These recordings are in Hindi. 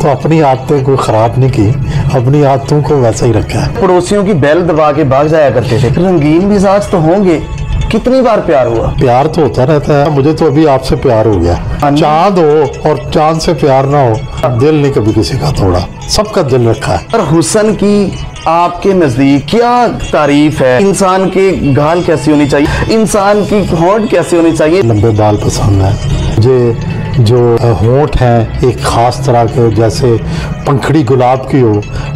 तो अपनी आदतें कोई ख़राब नहीं की, अपनी आदतों को वैसा ही रखा है। पड़ोसियों की बैल दबा के भाग जाया करते थे। रंगीन मिजाज तो होंगे, कितनी बार प्यार हुआ? प्यार तो होता रहता है, मुझे तो अभी आपसे प्यार हो गया। चांद हो और चांद से प्यार ना हो, दिल नहीं कभी किसी का तोड़ा, सबका दिल रखा है। और हुस्न की आपके नजदीक क्या तारीफ है? इंसान के गाल कैसी होनी चाहिए, इंसान की होंठ कैसी होनी चाहिए? लंबे बाल पसंद है मुझे, जो होंठ हैं एक खास तरह के, जैसे पंखड़ी गुलाब की हो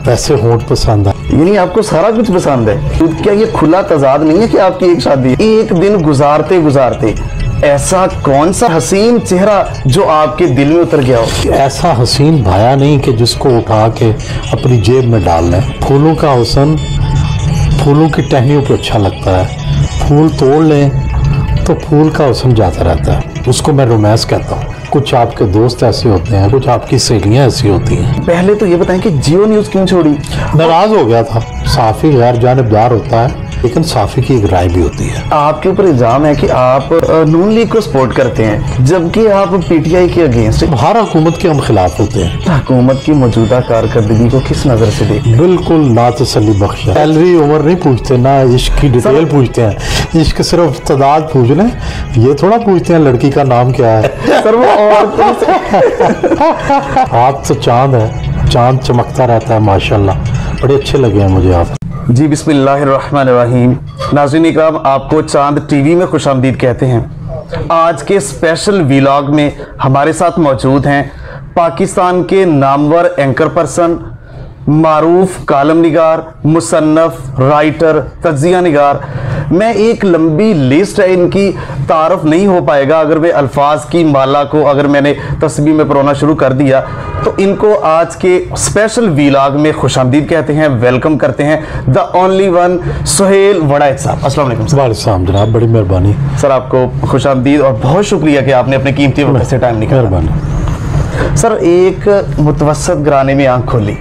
वैसे होंठ पसंद है। यानी आपको सारा कुछ पसंद है। तो क्या ये खुला तजाद नहीं है कि आपकी एक शादी है? एक दिन गुजारते गुजारते ऐसा कौन सा हसीन चेहरा जो आपके दिल में उतर गया हो? ऐसा हसीन भाया नहीं कि जिसको उठा के अपनी जेब में डाल लें। फूलों का हुस्न फूलों की टहनियों पर अच्छा लगता है, फूल तोड़ लें तो फूल का हुस्न जाता रहता है, उसको मैं रोमांस कहता हूँ। कुछ आपके दोस्त ऐसे होते हैं, कुछ आपकी सहेलियां ऐसी होती हैं। पहले तो ये बताएं कि जियो न्यूज क्यों छोड़ी? नाराज हो गया था। साफी गैर जानिबदार होता है, लेकिन साफी की एक राय भी होती है। आपके ऊपर इल्जाम है कि आप नून लीग को सपोर्ट करते हैं, जबकि आप पीटीआई के अगेंस्ट। हर हुकूमत के हम खिलाफ होते हैं। हुकूमत की मौजूदा कारकर्दगी को किस नजर से देखते? बिल्कुल ना तसल्ली बख्श है। सैलरी उम्र नहीं पूछते, ना इश्क की डिटेल पूछते हैं। इश्क सिर्फ तादाद पूछ लें, ये थोड़ा पूछते हैं लड़की का नाम क्या है। सर वो आप तो चांद है, चांद चमकता रहता है माशाल्लाह, बड़े अच्छे लगे हैं मुझे आप। जी बिस्मिल्लाहिर्रहमानिर्रहीम। नाज़रीन इकराम, आपको चांद टीवी में खुशामदीद कहते हैं। आज के स्पेशल व्लॉग में हमारे साथ मौजूद हैं पाकिस्तान के नामवर एंकर पर्सन, मारूफ कालम निगार, मुसन्नफ, राइटर, तज्जिया निगार। मैं एक लंबी लिस्ट है इनकी, तारफ नहीं हो पाएगा अगर मैं अल्फाज की माला को अगर मैंने तस्बीह में परोना शुरू कर दिया। तो इनको आज के स्पेशल व्लॉग में खुशामदीद कहते हैं, वेलकम करते हैं the only one Suhail Waraich साहब। अस्सलाम वालेकुम सर। वालेकुम जनाब, बड़ी मेहरबानी सर, आपको खुशामदीद और बहुत शुक्रिया कि आपने अपने कीमती वक्त से टाइम निकाला। मेहरबानी। सर, एक मुतवस्सत घराने में आंख खोली,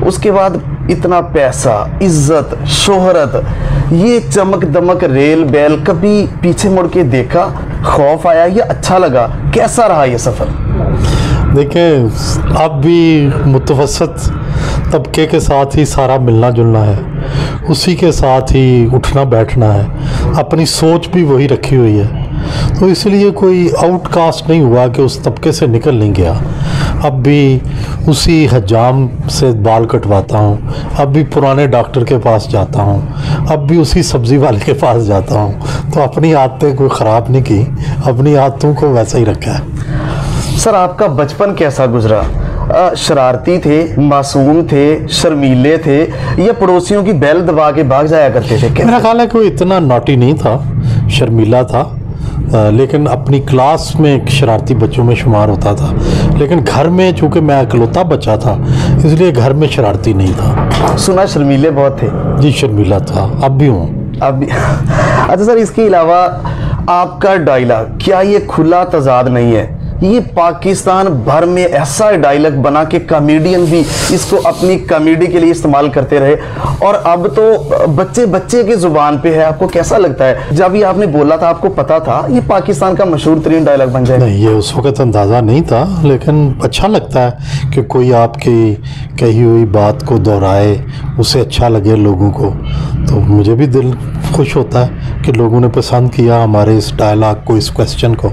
उसके बाद इतना पैसा, इज्जत, शोहरत, ये चमक दमक, रेल बैल, कभी पीछे मुड़ के देखा, खौफ आया या अच्छा लगा? कैसा रहा ये सफ़र? देखें, अब भी मुतवसत तबके के साथ ही सारा मिलना जुलना है, उसी के साथ ही उठना बैठना है, अपनी सोच भी वही रखी हुई है। तो इसलिए कोई आउटकास्ट नहीं हुआ कि उस तबके से निकल नहीं गया। अब भी उसी हजाम से बाल कटवाता हूँ, अब भी पुराने डॉक्टर के पास जाता हूँ, अब भी उसी सब्ज़ी वाले के पास जाता हूँ। तो अपनी आदतें कोई ख़राब नहीं की, अपनी आदतों को वैसा ही रखा है। सर, आपका बचपन कैसा गुजरा? शरारती थे, मासूम थे, शर्मीले थे, या पड़ोसियों की बैल दबा के भाग जाया करते थे? मेरा ख्याल है कोई इतना नॉटी नहीं था, शर्मीला था, लेकिन अपनी क्लास में एक शरारती बच्चों में शुमार होता था। लेकिन घर में चूँकि मैं अकलौता बच्चा था, इसलिए घर में शरारती नहीं था। सुना शर्मीले बहुत थे? जी शर्मीला था, अब भी हूँ। अब भी। अच्छा सर, इसके अलावा आपका डायलॉग, क्या ये खुला तजाद नहीं है? ये पाकिस्तान भर में ऐसा डायलॉग बना कि कॉमेडियन भी इसको अपनी कॉमेडी के लिए इस्तेमाल करते रहे, और अब तो बच्चे बच्चे की जुबान पे है। आपको कैसा लगता है? जब ये आपने बोला था, आपको पता था ये पाकिस्तान का मशहूर तरीन डायलॉग बन जाएगा? नहीं, ये उस वक्त अंदाज़ा नहीं था, लेकिन अच्छा लगता है कि कोई आपकी कही हुई बात को दोहराए, उसे अच्छा लगे लोगों को। तो मुझे भी दिल खुश होता है कि लोगों ने पसंद किया हमारे इस डायलॉग को, इस क्वेश्चन को।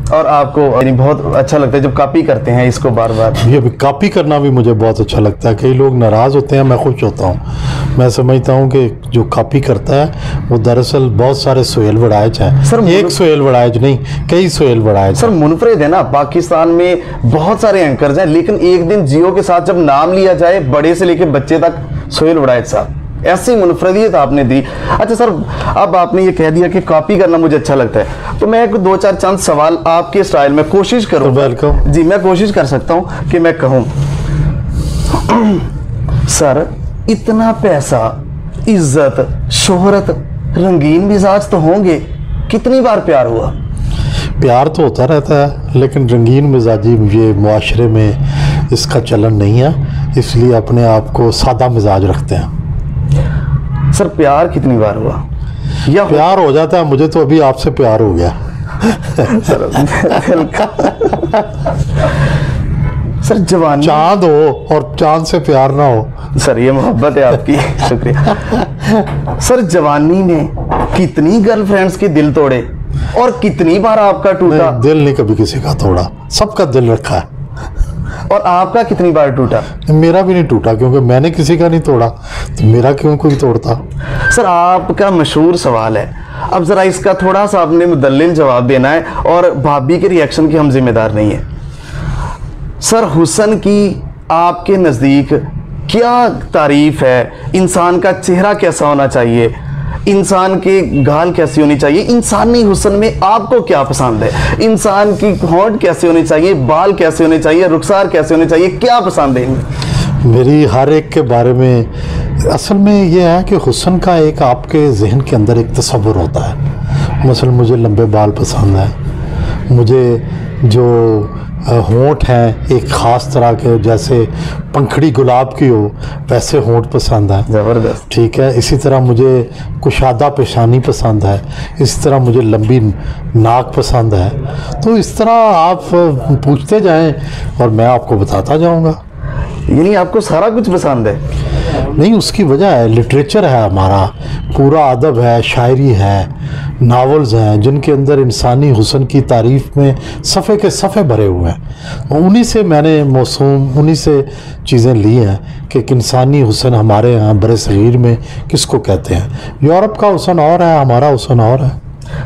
और आपको यानी बहुत अच्छा लगता है जब कॉपी करते हैं इसको बार बार? ये कॉपी करना भी मुझे बहुत अच्छा लगता है। कई लोग नाराज़ होते हैं, मैं खुश होता हूँ। मैं समझता हूँ कि जो कॉपी करता है वो दरअसल बहुत सारे सुहेल वड़ाइच हैं। सर, एक सुहेल वड़ाइच नहीं, कई सुहेल वड़ाइच। सर, मुनफरिद है ना, पाकिस्तान में बहुत सारे एंकर्स हैं, लेकिन एक दिन जियो के साथ जब नाम लिया जाए, बड़े से लेकर बच्चे तक सुहेल वड़ाइच साहब, ऐसी मुनफरदियत आपने दी। अच्छा सर, अब आपने ये कह दिया कि कॉपी करना मुझे अच्छा लगता है, तो मैं एक दो चार चंद सवाल आपके स्टाइल में कोशिश करूँ? वेलकम जी, मैं कोशिश कर सकता हूँ कि मैं कहूँ। सर, इतना पैसा, इज्जत, शोहरत, रंगीन मिजाज तो होंगे, कितनी बार प्यार हुआ? प्यार तो होता रहता है, लेकिन रंगीन मिजाजी ये मुआशरे में इसका चलन नहीं है, इसलिए अपने आप को सादा मिजाज रखते हैं। सर, प्यार कितनी बार हुआ? या प्यार हो जाता है? मुझे तो अभी आपसे प्यार हो गया। सर जवानी, चांद हो और चांद से प्यार ना हो। सर ये मोहब्बत है आपकी। शुक्रिया। सर जवानी में कितनी गर्लफ्रेंड्स के दिल तोड़े और कितनी बार आपका टूटा? दिल नहीं कभी किसी का तोड़ा, सबका दिल रखा है। और आपका कितनी बार टूटा? मेरा भी नहीं टूटा, क्योंकि मैंने किसी का नहीं तोड़ा, तो मेरा क्यों कोई तोड़ता। सर आपका मशहूर सवाल है, अब जरा इसका थोड़ा सा आपने मुदल्लिल जवाब देना है और भाभी के रिएक्शन के हम जिम्मेदार नहीं है। सर हुस्न की आपके नज़दीक क्या तारीफ है? इंसान का चेहरा कैसा होना चाहिए, इंसान के गाल कैसी होनी चाहिए, इंसानी हुस्न में आपको क्या पसंद है? इंसान की होंठ कैसे होनी चाहिए, बाल कैसे होने चाहिए, रुखसार कैसे होने चाहिए, क्या पसंद है? मेरी हर एक के बारे में असल में ये है कि हुस्न का एक आपके जहन के अंदर एक तस्वुर होता है। मसलन मुझे लंबे बाल पसंद है, मुझे जो होंठ हैं एक ख़ास तरह के, जैसे पंखड़ी गुलाब की हो वैसे होंठ पसंद है। ज़बरदस्त। ठीक है, इसी तरह मुझे कुशादा पेशानी पसंद है, इस तरह मुझे लंबी नाक पसंद है। तो इस तरह आप पूछते जाएं और मैं आपको बताता जाऊंगा। यानी आपको सारा कुछ पसंद है? नहीं, उसकी वजह है लिटरेचर है हमारा, पूरा अदब है, शायरी है, नावल्स हैं जिनके अंदर इंसानी हुस्न की तारीफ में सफ़े के सफ़े भरे हुए हैं। उन्हीं से मैंने मौसूम, उन्हीं से चीज़ें ली हैं कि इंसानी हुस्न हमारे यहाँ बरसगीर में किसको कहते हैं। यूरोप का हुस्न और है, हमारा हुस्न और है।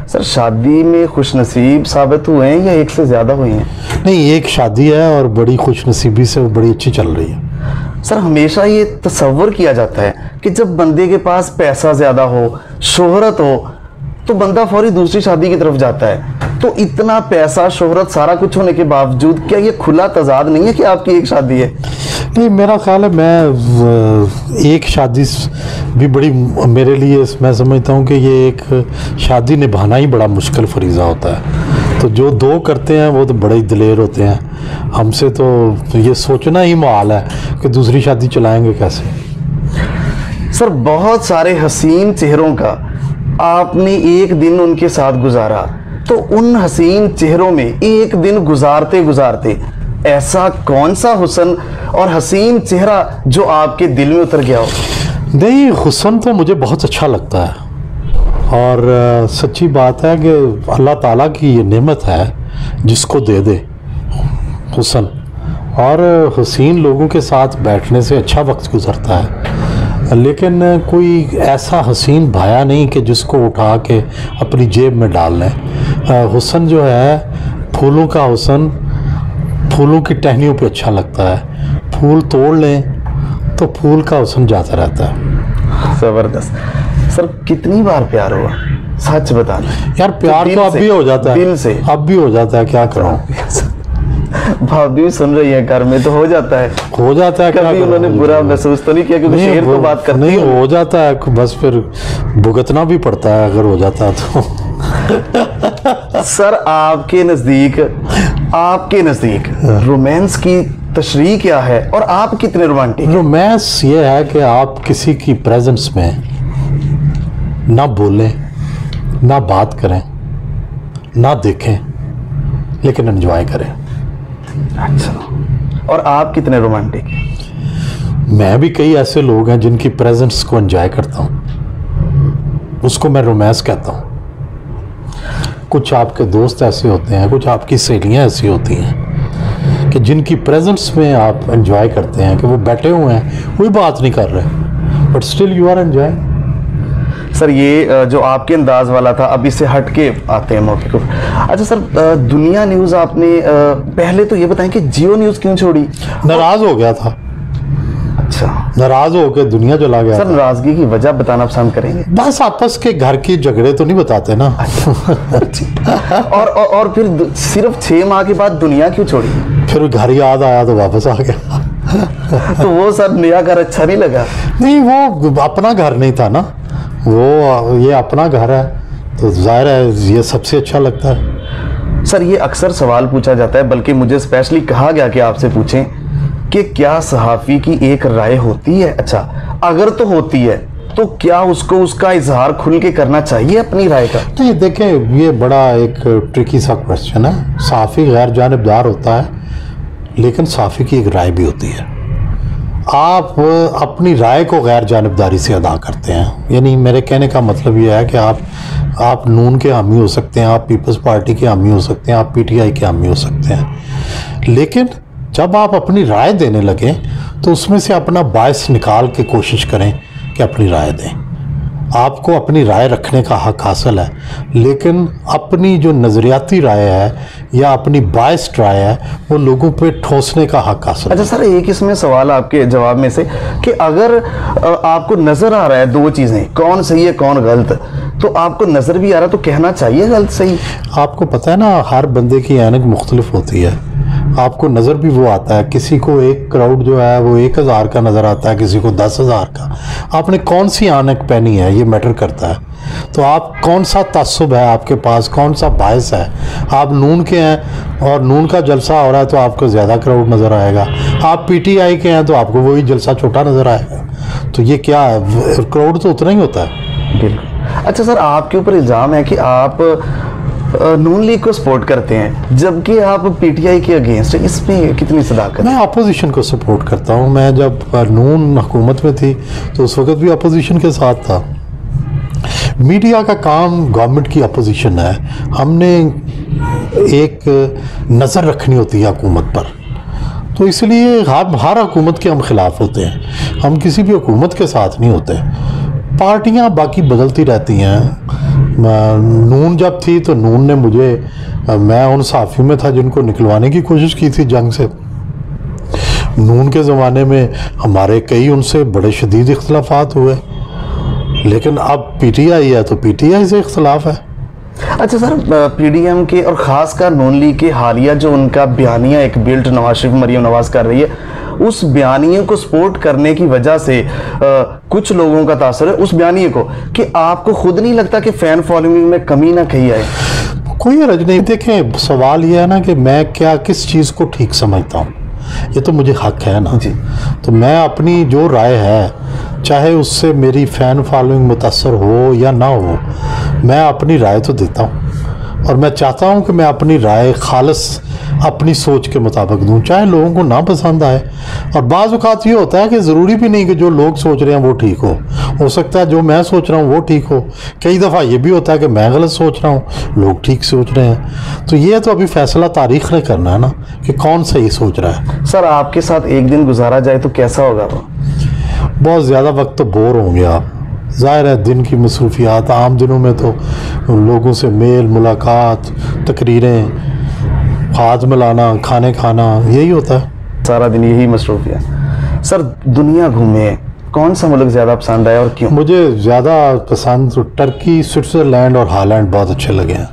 सर शादी में खुशनसीब साबित हुए हैं या एक से ज़्यादा हुई हैं? नहीं, एक शादी है और बड़ी खुशनसीबी से बड़ी अच्छी चल रही है। सर हमेशा ये तसव्वुर किया जाता है कि जब बंदे के पास पैसा ज़्यादा हो, शोहरत हो, तो बंदा फौरी दूसरी शादी की तरफ जाता है। तो इतना पैसा, शोहरत, सारा कुछ होने के बावजूद क्या ये खुला तजाद नहीं है कि आपकी एक शादी है? नहीं, मेरा ख्याल है मैं एक शादी भी बड़ी, मेरे लिए मैं समझता हूँ कि ये एक शादी निभाना ही बड़ा मुश्किल फरीज़ा होता है। तो जो दो करते हैं वो तो बड़े ही दिलेर होते हैं। हमसे तो ये सोचना ही मुहाल है कि दूसरी शादी चलाएंगे कैसे। सर बहुत सारे हसीन चेहरों का आपने एक दिन उनके साथ गुजारा, तो उन हसीन चेहरों में एक दिन गुजारते गुजारते ऐसा कौन सा हुस्न और हसीन चेहरा जो आपके दिल में उतर गया हो? नहीं, हुस्न तो मुझे बहुत अच्छा लगता है और सच्ची बात है कि अल्लाह ताला की ये नेमत है जिसको दे दे हुस्न, और हसीन लोगों के साथ बैठने से अच्छा वक्त गुजरता है। लेकिन कोई ऐसा हसीन भाया नहीं कि जिसको उठा के अपनी जेब में डाल लें। हुस्न जो है, फूलों का हुस्न फूलों की टहनियों पे अच्छा लगता है, फूल तोड़ लें तो फूल का हुस्न जाता रहता है। ज़बरदस्त। सर कितनी बार प्यार हुआ, सच बताना यार। प्यार तो अब भी हो जाता है, दिल से अब भी हो जाता है, क्या करूं। भाभी सुन रही है, घर में तो हो जाता है, हो जाता है। कभी उन्होंने बुरा महसूस तो नहीं किया? क्योंकि शेर तो बात करते नहीं, हो जाता है, बस फिर भुगतना भी पड़ता है अगर हो जाता है तो। सर आपके नज़दीक रोमांस की तशरीह क्या है और आप कितने रोमांटिक? रोमांस ये है कि आप किसी की प्रेजेंस में ना बोलें, ना बात करें, ना देखें, लेकिन एंजॉय करें। अच्छा, और आप कितने रोमांटिक? मैं भी कई ऐसे लोग हैं जिनकी प्रेजेंस को एंजॉय करता हूँ, उसको मैं रोमांस कहता हूँ। कुछ आपके दोस्त ऐसे होते हैं, कुछ आपकी सहेलियाँ ऐसी होती हैं कि जिनकी प्रेजेंस में आप एंजॉय करते हैं कि वो बैठे हुए हैं, कोई बात नहीं कर रहे, but still you are enjoying. Sir ये जो आपके अंदाज वाला था, अब इससे हट के आते हैं मौके को। अच्छा सर, दुनिया न्यूज़ आपने पहले तो ये बताएं कि जियो न्यूज़ क्यों छोड़ी? नाराज़ हो गया था। अच्छा, नाराज़ होकर दुनिया चला गया। सर नाराज़गी की वजह बताना पसंद करेंगे? बस आपस के घर के झगड़े तो नहीं बताते ना। और फिर सिर्फ 6 माह के बाद दुनिया क्यों छोड़ी? फिर घर याद आया तो वापस आ गया। तो वो सर नया घर अच्छा नहीं लगा? नहीं, वो अपना घर नहीं था ना, वो ये अपना घर है तो जाहिर है ये सबसे अच्छा लगता है। सर ये अक्सर सवाल पूछा जाता है, बल्कि मुझे स्पेशली कहा गया कि आपसे पूछें कि क्या सहाफ़ी की एक राय होती है? अच्छा, अगर तो होती है तो क्या उसको उसका इजहार खुल के करना चाहिए अपनी राय का? नहीं, देखें, ये बड़ा एक ट्रिकी सा क्वेश्चन है। सहाफ़ी गैर जानिबदार होता है, लेकिन साफ़ी की एक राय भी होती है। आप अपनी राय को गैर जानिबदारी से अदा करते हैं। यानी मेरे कहने का मतलब ये है कि आप नून के हामी हो सकते हैं, आप पीपल्स पार्टी के हामी हो सकते हैं, आप पीटीआई के हामी हो सकते हैं, लेकिन जब आप अपनी राय देने लगें तो उसमें से अपना बायस निकाल के कोशिश करें कि अपनी राय दें। आपको अपनी राय रखने का हक हासिल है, लेकिन अपनी जो नज़रियाती राय है या अपनी बायस्ड राय है वो लोगों पे ठोसने का हक हासिल है। अच्छा सर, एक इसमें सवाल आपके जवाब में से कि अगर आपको नज़र आ रहा है दो चीज़ें, कौन सही है कौन गलत, तो आपको नज़र भी आ रहा है तो कहना चाहिए गलत सही। आपको पता है ना, हर बंदे की ऐनक मुख्तलिफ होती है। आपको नज़र भी वो आता है, किसी को एक क्राउड जो है वो 1000 का नज़र आता है, किसी को 10,000 का। आपने कौन सी ऐनक पहनी है ये मैटर करता है। तो आप कौन सा तअस्सुब है आपके पास, कौन सा बायस है। आप नून के हैं और नून का जलसा हो रहा है तो आपको ज़्यादा क्राउड नज़र आएगा, आप पीटीआई के हैं तो आपको वही जलसा छोटा नज़र आएगा। तो ये क्या है, क्राउड तो उतना ही होता है। बिल्कुल। अच्छा सर, आपके ऊपर इल्ज़ाम है कि आप नून लीग को सपोर्ट करते हैं जबकि आप पीटीआई के अगेंस्ट हैं, इसमें कितनी सदाकत? मैं अपोजिशन को सपोर्ट करता हूँ। मैं जब नून हुकूमत में थी तो उस वक्त भी अपोजिशन के साथ था। मीडिया का काम गवर्नमेंट की अपोजिशन है। हमने एक नज़र रखनी होती है हुकूमत पर, तो इसलिए हर हुकूमत के हम खिलाफ होते हैं, हम किसी भी हुकूमत के साथ नहीं होते। पार्टियां बाकी बदलती रहती हैं। नून जब थी तो नून ने मुझे, मैं उन साफियों में था जिनको निकलवाने की कोशिश की थी जंग से। नून के ज़माने में हमारे कई उनसे बड़े शदीद इख्तलाफात हुए, लेकिन अब पीटीआई है तो पीटीआई से इख्तलाफ है। अच्छा सर, पीडीएम के और ख़ासकर नून लीग के हालिया जो उनका बयानिया एक बिल्ट नवाज शरीफ मरियम नवाज कर रही है, उस बयानिए को सपोर्ट करने की वजह से कुछ लोगों का तासर है उस बयानिए को, कि आपको खुद नहीं लगता कि फ़ैन फॉलोइंग में कमी ना कहीं आए? कोई हर्ज नहीं। देखें, सवाल यह है ना कि मैं क्या किस चीज़ को ठीक समझता हूँ, ये तो मुझे हक है ना जी। तो मैं अपनी जो राय है, चाहे उससे मेरी फ़ैन फॉलोइंग मुतासर हो या ना हो, मैं अपनी राय तो देता हूँ और मैं चाहता हूँ कि मैं अपनी राय खालिस अपनी सोच के मुताबिक दूँ, चाहे लोगों को ना पसंद आए। और बाज़ औक़ात ये होता है कि ज़रूरी भी नहीं कि जो लोग सोच रहे हैं वो ठीक हो सकता है जो मैं सोच रहा हूँ वो ठीक हो। कई दफ़ा ये भी होता है कि मैं गलत सोच रहा हूँ, लोग ठीक सोच रहे हैं। तो ये तो अभी फ़ैसला तारीख़ ने करना है ना कि कौन सही सोच रहा है। सर, आपके साथ एक दिन गुजारा जाए तो कैसा होगा वो? बहुत ज़्यादा वक्त तो बोर होंगे आप। ज़ाहिर है दिन की मसरूफियात, आम दिनों में तो लोगों से मेल मुलाकात, तकरीरें, हाथ मिलाना, खाने खाना, यही होता है। सारा दिन यही मसरूफियात। सर, दुनिया घूमे, कौन सा मुल्क ज़्यादा पसंद आया और क्यों? मुझे ज़्यादा पसंद तो टर्की, स्विट्ज़रलैंड और हॉलैंड बहुत अच्छे लगे हैं।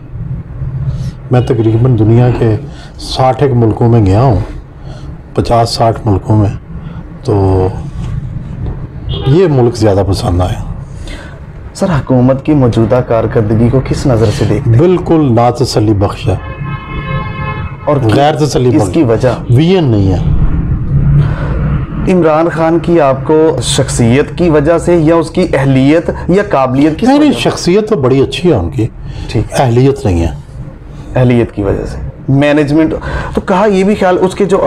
मैं तकरीबन दुनिया के 60 मुल्कों में गया हूँ, 50-60 मुल्कों में, तो ये मुल्क ज़्यादा पसंद आए। सर, हुकूमत की मौजूदा कारकर्दगी को किस नज़र से देखते हैं? बिल्कुल ना तसल्ली बख्श है और गैर तसल्ली बख्श। इसकी वजह विजन नहीं है। इमरान खान की आपको शख्सियत की वजह से या उसकी अहलियत या काबिलियत की? नहीं, शख्सियत तो बड़ी अच्छी है उनकी, ठीक, अहलियत नहीं है। अहलियत की वजह से मैनेजमेंट तो कहा, ये भी ख्याल उसके जो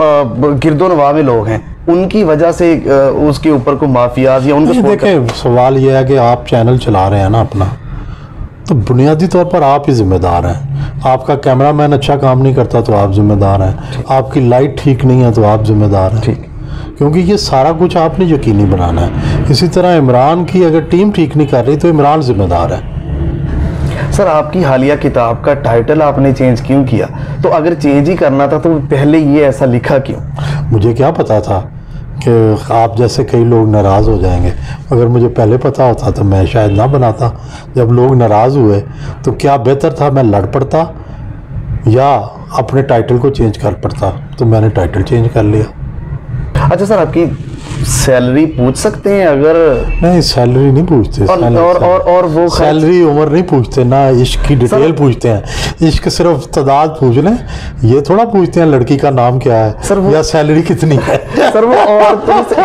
गिरदो नवा में लोग हैं उनकी वजह से उसके ऊपर को माफियाज या उनको देखें, सवाल यह है कि आप चैनल चला रहे हैं ना अपना, तो बुनियादी तौर पर आप ही जिम्मेदार हैं। आपका कैमरामैन अच्छा काम नहीं करता तो आप जिम्मेदार हैं, आपकी लाइट ठीक नहीं है तो आप जिम्मेदार हैं। ठीक, क्योंकि ये सारा कुछ आपने यकीनी बनाना है। इसी तरह इमरान की अगर टीम ठीक नहीं कर रही तो इमरान जिम्मेदार है। सर, आपकी हालिया किताब का टाइटल आपने चेंज क्यों किया? तो अगर चेंज ही करना था तो पहले ये ऐसा लिखा क्यों? मुझे क्या पता था कि आप जैसे कई लोग नाराज़ हो जाएंगे। अगर मुझे पहले पता होता तो मैं शायद ना बनाता। जब लोग नाराज़ हुए तो क्या बेहतर था मैं लड़ पड़ता या अपने टाइटल को चेंज कर पड़ता, तो मैंने टाइटल चेंज कर लिया। अच्छा सर, आपकी सैलरी पूछ सकते हैं? अगर नहीं, सैलरी नहीं पूछते। और वो सैलरी उम्र नहीं पूछते ना, इश्क की डिटेल पूछते हैं। इश्क सिर्फ तादाद पूछ लें, ये थोड़ा पूछते हैं लड़की का नाम क्या है सर, या सैलरी कितनी है। सर, वो औरतों से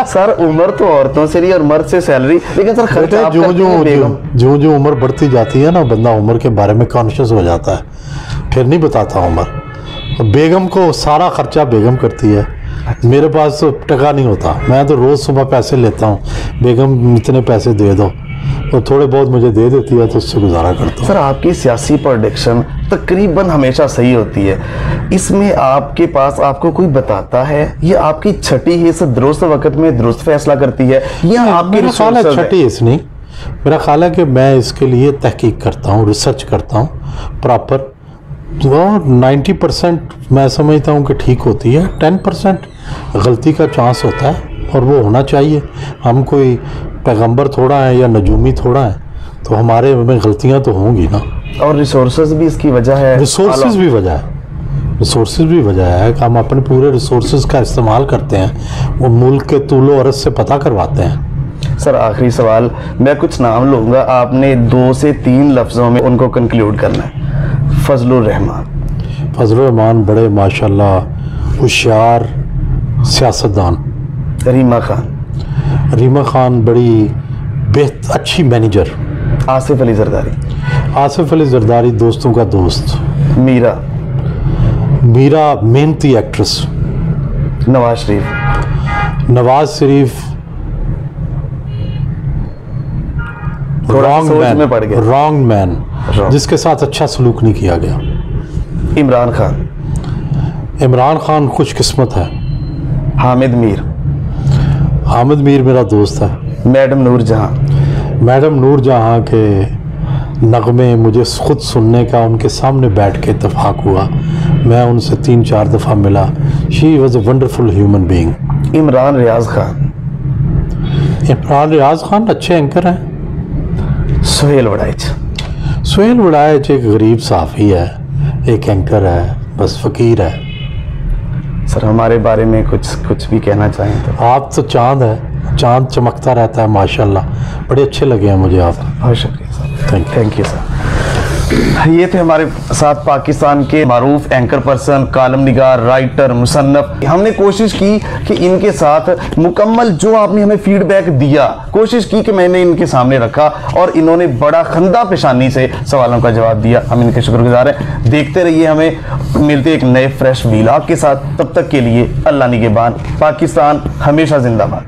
सर, उम्र तो औरतों से नहीं और मर्द से सैलरी। लेकिन सर, खर्चा जो जो उम्र बढ़ती जाती है ना, बंदा उम्र के बारे में कॉन्शियस हो जाता है, फिर नहीं बताता उम्र। बेगम को सारा खर्चा बेगम करती है। मेरे पास तो टका नहीं होता, मैं तो रोज़ सुबह पैसे लेता हूँ, बेगम इतने पैसे दे दो, तो थोड़े बहुत मुझे दे देती है, तो उससे गुजारा करता हूँ। सर, आपकी सियासी प्रोडिक्शन तकरीबन हमेशा सही होती है, इसमें आपके पास आपको कोई बताता है ये आपकी छठी हिस्स दुरुस्त वक्त में दुरुस्त फैसला करती है या आपकी मेरा ख्याल है रिसोर्सेज छठी हिस्स नहीं, मेरा ख्याल है कि मैं इसके लिए तहकीक करता हूँ, रिसर्च करता हूँ प्रॉपर, तो 90% मैं समझता हूँ कि ठीक होती है, 10% गलती का चांस होता है और वो होना चाहिए। हम कोई पैगंबर थोड़ा है या नजूमी थोड़ा है, तो हमारे में गलतियाँ तो होंगी ना। और रिसोर्सेज भी इसकी वजह है, रिसोर्सेज भी वजह है, रिसोर्सेज भी वजह है कि हम अपने पूरे रिसोर्सेज का इस्तेमाल करते हैं, वो मुल्क के तूलो अरज से पता करवाते हैं। सर आखिरी सवाल, मैं कुछ नाम लूँगा, आपने 2 से 3 लफ्ज़ों में उनको कंक्लूड करना है। फजलुर रहमान। फजलुर रहमान बड़े माशाल्लाह होशियार सियासतदान। रीमा खान। रीमा खान बड़ी अच्छी मैनेजर। आसिफ अली जरदारी। आसिफ अली जरदारी दोस्तों का दोस्त। मीरा। मीरा मेहनती actress. Nawaz Sharif. Nawaz Sharif wrong man, जिसके साथ अच्छा सलूक नहीं किया गया। इमरान खान। इमरान खान खुशकिस्मत है। हामिद मीर। हामिद मीर मेरा दोस्त है। मैडम नूर जहां। मैडम नूर जहां के नगमे मुझे खुद सुनने का उनके सामने बैठ के इत्तेफाक हुआ, मैं उनसे 3-4 दफ़ा मिला। She was a wonderful human being. Imran Riyaz Khan. Imran Riyaz Khan अच्छे एंकर हैं। सुहेल वड़ाइच। सुहेल वड़ाइच एक गरीब साफ़ी है, एक एंकर है, बस फ़कीर है। सर हमारे बारे में कुछ भी कहना चाहें तो? आप तो चांद है, चांद चमकता रहता है माशाल्लाह, बड़े अच्छे लगे हैं मुझे आप। बहुत शुक्रिया सर। Thank you sir. ये थे हमारे साथ पाकिस्तान के मारूफ एंकर पर्सन, कालम निगार, राइटर, मुसन्नफ। हमने कोशिश की कि इनके साथ मुकम्मल जो आपने हमें फीडबैक दिया, कोशिश की कि मैंने इनके सामने रखा और इन्होंने बड़ा खंदा पेशानी से सवालों का जवाब दिया। हम इनके शुक्रगुजार हैं। देखते रहिए, हमें मिलते एक नए फ्रेश व्लॉग के साथ। तब तक के लिए अल्लाह निगहबान। पाकिस्तान हमेशा जिंदाबाद।